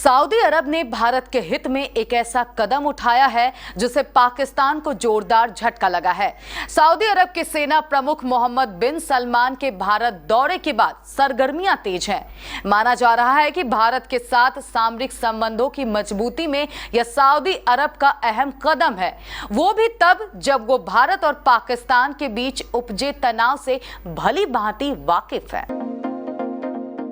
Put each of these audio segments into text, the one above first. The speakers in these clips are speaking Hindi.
सऊदी अरब ने भारत के हित में एक ऐसा कदम उठाया है जिससे पाकिस्तान को जोरदार झटका लगा है। सऊदी अरब के सेना प्रमुख मोहम्मद बिन सलमान के भारत दौरे के बाद सरगर्मियां तेज हैं। माना जा रहा है कि भारत के साथ सामरिक संबंधों की मजबूती में यह सऊदी अरब का अहम कदम है, वो भी तब जब वो भारत और पाकिस्तान के बीच उपजे तनाव से भली भांति वाकिफ है।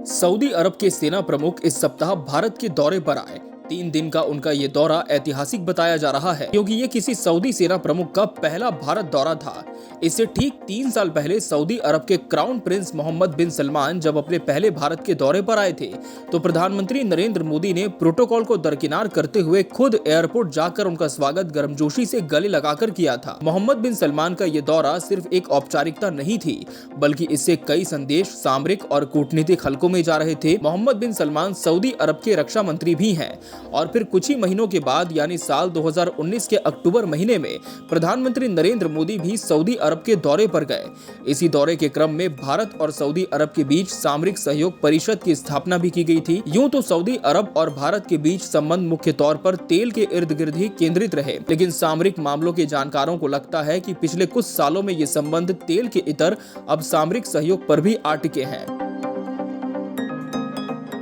सऊदी अरब के सेना प्रमुख इस सप्ताह भारत के दौरे पर आए। 3 दिन का उनका ये दौरा ऐतिहासिक बताया जा रहा है क्योंकि ये किसी सऊदी सेना प्रमुख का पहला भारत दौरा था। इससे ठीक 3 साल पहले सऊदी अरब के क्राउन प्रिंस मोहम्मद बिन सलमान जब अपने पहले भारत के दौरे पर आए थे तो प्रधानमंत्री नरेंद्र मोदी ने प्रोटोकॉल को दरकिनार करते हुए खुद एयरपोर्ट जाकर उनका स्वागत गर्मजोशी से गले लगाकर किया था। मोहम्मद बिन सलमान का ये दौरा सिर्फ एक औपचारिकता नहीं थी, बल्कि इससे कई संदेश सामरिक और कूटनीतिक हलकों में जा रहे थे। मोहम्मद बिन सलमान सऊदी अरब के रक्षा मंत्री भी हैं और फिर कुछ ही महीनों के बाद यानी साल 2019 के अक्टूबर महीने में प्रधानमंत्री नरेंद्र मोदी भी सऊदी अरब के दौरे पर गए। इसी दौरे के क्रम में भारत और सऊदी अरब के बीच सामरिक सहयोग परिषद की स्थापना भी की गई थी। यूं तो सऊदी अरब और भारत के बीच संबंध मुख्य तौर पर तेल के इर्द गिर्द ही केंद्रित रहे, लेकिन सामरिक मामलों के जानकारों को लगता है कि पिछले कुछ सालों में ये संबंध तेल के इतर अब सामरिक सहयोग पर भी आ टिके हैं।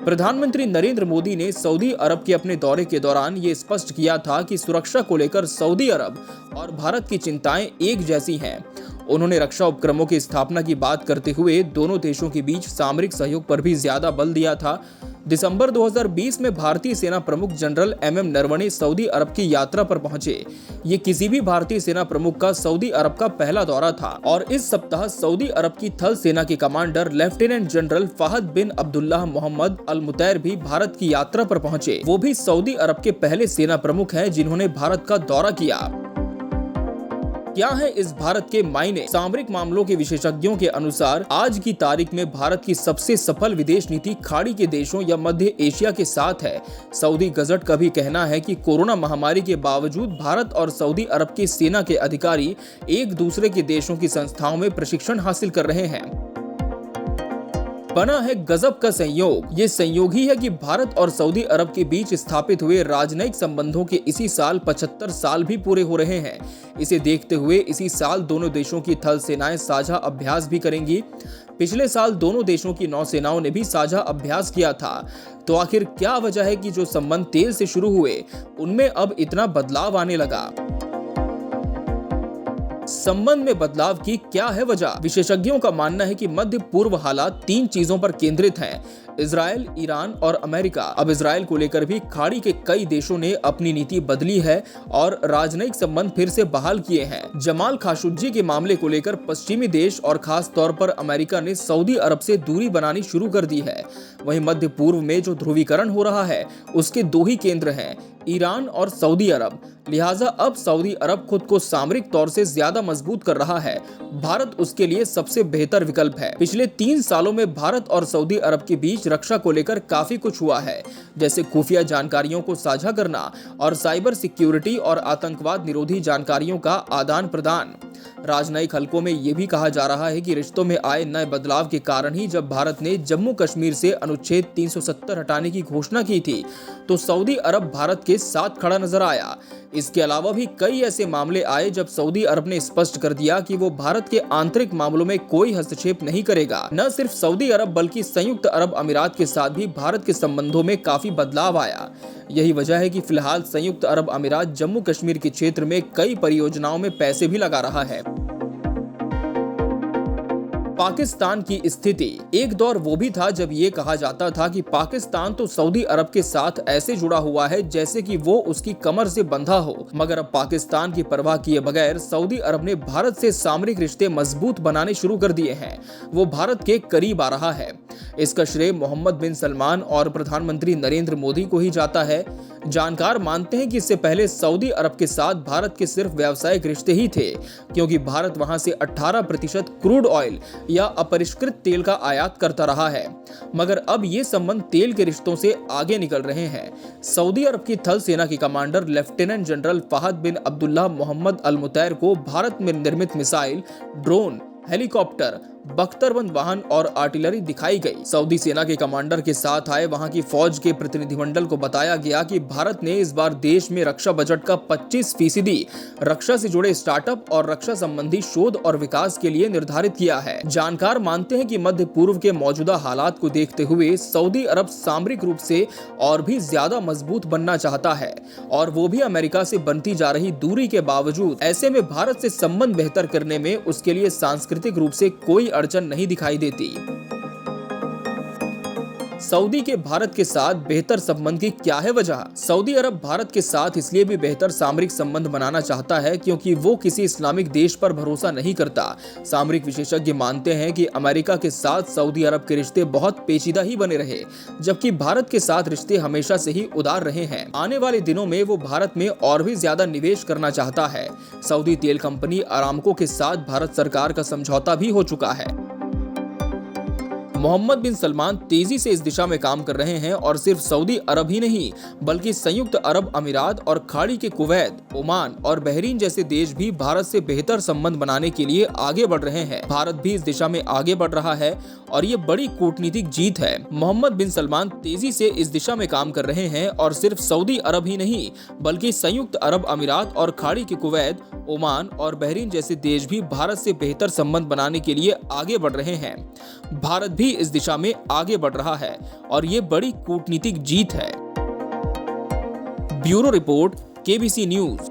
प्रधानमंत्री नरेंद्र मोदी ने सऊदी अरब के अपने दौरे के दौरान ये स्पष्ट किया था कि सुरक्षा को लेकर सऊदी अरब और भारत की चिंताएं एक जैसी हैं। उन्होंने रक्षा उपक्रमों की स्थापना की बात करते हुए दोनों देशों के बीच सामरिक सहयोग पर भी ज्यादा बल दिया था। दिसंबर 2020 में भारतीय सेना प्रमुख जनरल एमएम नरवणे सऊदी अरब की यात्रा पर पहुंचे। ये किसी भी भारतीय सेना प्रमुख का सऊदी अरब का पहला दौरा था और इस सप्ताह सऊदी अरब की थल सेना के कमांडर लेफ्टिनेंट जनरल फहद बिन अब्दुल्लाह मोहम्मद अल मुतैर भी भारत की यात्रा पर पहुंचे। वो भी सऊदी अरब के पहले सेना प्रमुख हैं जिन्होंने भारत का दौरा किया। क्या है इस भारत के मायने? सामरिक मामलों के विशेषज्ञों के अनुसार आज की तारीख में भारत की सबसे सफल विदेश नीति खाड़ी के देशों या मध्य एशिया के साथ है। सऊदी गजट का भी कहना है कि कोरोना महामारी के बावजूद भारत और सऊदी अरब की सेना के अधिकारी एक दूसरे के देशों की संस्थाओं में प्रशिक्षण हासिल कर रहे हैं। बना है गजब का संयोग। ये संयोग ही है कि भारत और सऊदी अरब के बीच स्थापित हुए राजनयिक संबंधों के इसी साल 75 साल भी पूरे हो रहे हैं। इसे देखते हुए इसी साल दोनों देशों की थल सेनाएं साझा अभ्यास भी करेंगी। पिछले साल दोनों देशों की नौसेनाओं ने भी साझा अभ्यास किया था। तो आखिर क्या वजह है कि जो संबंध तेल से शुरू हुए उनमें अब इतना बदलाव आने लगा? संबंध में बदलाव की क्या है वजह? विशेषज्ञों का मानना है कि मध्य पूर्व हालात 3 चीजों पर केंद्रित हैं: इजराइल, ईरान और अमेरिका। अब इजराइल को लेकर भी खाड़ी के कई देशों ने अपनी नीति बदली है और राजनयिक संबंध फिर से बहाल किए हैं। जमाल खाशोग्जी के मामले को लेकर पश्चिमी देश और खास तौर पर अमेरिका ने सऊदी अरब से दूरी बनानी शुरू कर दी है। वहीं मध्य पूर्व में जो ध्रुवीकरण हो रहा है उसके 2 ही केंद्र हैं, ईरान और सऊदी अरब। लिहाजा अब सऊदी अरब खुद को सामरिक तौर से ज्यादा मजबूत कर रहा है। भारत उसके लिए सबसे बेहतर विकल्प है। पिछले 3 सालों में भारत और सऊदी अरब के बीच रक्षा को लेकर काफी कुछ हुआ है, जैसे खुफिया जानकारियों को साझा करना और साइबर सिक्योरिटी और आतंकवाद निरोधी जानकारियों का आदान प्रदान। राजनयिक हलकों में यह भी कहा जा रहा है कि रिश्तों में आए नए बदलाव के कारण ही जब भारत ने जम्मू कश्मीर से अनुच्छेद 370 हटाने की घोषणा की थी तो सऊदी अरब भारत के साथ खड़ा नजर आया। इसके अलावा भी कई ऐसे मामले आए जब सऊदी अरब ने स्पष्ट कर दिया कि वो भारत के आंतरिक मामलों में कोई हस्तक्षेप नहीं करेगा। न सिर्फ सऊदी अरब बल्कि संयुक्त अरब अमीरात के साथ भी भारत के संबंधों में काफी बदलाव आया। यही वजह है कि फिलहाल संयुक्त अरब अमीरात जम्मू कश्मीर के क्षेत्र में कई परियोजनाओं में पैसे भी लगा रहा है। पाकिस्तान की स्थिति। एक दौर वो भी था जब ये कहा जाता था कि पाकिस्तान तो सऊदी अरब के साथ ऐसे जुड़ा हुआ है जैसे कि वो उसकी कमर से बंधा हो, मगर अब पाकिस्तान की परवाह किए बगैर सऊदी अरब ने भारत से सामरिक रिश्ते मजबूत बनाने शुरू कर दिए हैं। वो भारत के करीब आ रहा है। इसका श्रेय मोहम्मद बिन सलमान और प्रधानमंत्री नरेंद्र मोदी को ही जाता है। जानकार मानते हैं कि इससे पहले सऊदी अरब के साथ भारत के सिर्फ व्यावसायिक रिश्ते ही थे, क्योंकि भारत वहां से 18% क्रूड ऑयल या अपरिष्कृत तेल का आयात करता रहा है। मगर अब ये संबंध तेल के रिश्तों से आगे निकल रहे हैं। सऊदी अरब की थल सेना के कमांडर लेफ्टिनेंट जनरल फहद बिन अब्दुल्लाह मोहम्मद अल मुतैर को भारत में निर्मित मिसाइल, ड्रोन, हेलीकॉप्टर बख्तरबंद वाहन और आर्टिलरी दिखाई गई। सऊदी सेना के कमांडर के साथ आए वहां की फौज के प्रतिनिधिमंडल को बताया गया कि भारत ने इस बार देश में रक्षा बजट का 25% रक्षा से जुड़े स्टार्टअप और रक्षा संबंधी शोध और विकास के लिए निर्धारित किया है। जानकार मानते हैं कि मध्य पूर्व के मौजूदा हालात को देखते हुए सऊदी अरब सामरिक रूप से और भी ज्यादा मजबूत बनना चाहता है, और वो भी अमेरिका से बनती जा रही दूरी के बावजूद। ऐसे में भारत से संबंध बेहतर करने में उसके लिए सांस्कृतिक रूप से कोई अड़चन नहीं दिखाई देती। सऊदी के भारत के साथ बेहतर संबंध की क्या है वजह? सऊदी अरब भारत के साथ इसलिए भी बेहतर सामरिक संबंध बनाना चाहता है क्योंकि वो किसी इस्लामिक देश पर भरोसा नहीं करता। सामरिक विशेषज्ञ मानते हैं कि अमेरिका के साथ सऊदी अरब के रिश्ते बहुत पेचीदा ही बने रहे, जबकि भारत के साथ रिश्ते हमेशा से ही उदार रहे हैं। आने वाले दिनों में वो भारत में और भी ज्यादा निवेश करना चाहता है। सऊदी तेल कंपनी अरामको के साथ भारत सरकार का समझौता भी हो चुका है। मोहम्मद बिन सलमान तेजी से इस दिशा में काम कर रहे हैं और सिर्फ सऊदी अरब ही नहीं बल्कि संयुक्त अरब अमीरात और खाड़ी के कुवैत, ओमान और बहरीन जैसे देश भी भारत से बेहतर संबंध बनाने के लिए आगे बढ़ रहे हैं। भारत भी इस दिशा में आगे बढ़ रहा है और ये बड़ी कूटनीतिक जीत है। मोहम्मद बिन सलमान तेजी से इस दिशा में काम कर रहे हैं और सिर्फ सऊदी अरब ही नहीं बल्कि संयुक्त अरब अमीरात और खाड़ी के कुवैत, ओमान और बहरीन जैसे देश भी भारत से बेहतर संबंध बनाने के लिए आगे बढ़ रहे हैं। भारत भी इस दिशा में आगे बढ़ रहा है और ये बड़ी कूटनीतिक जीत है। Bureau report, KBC news.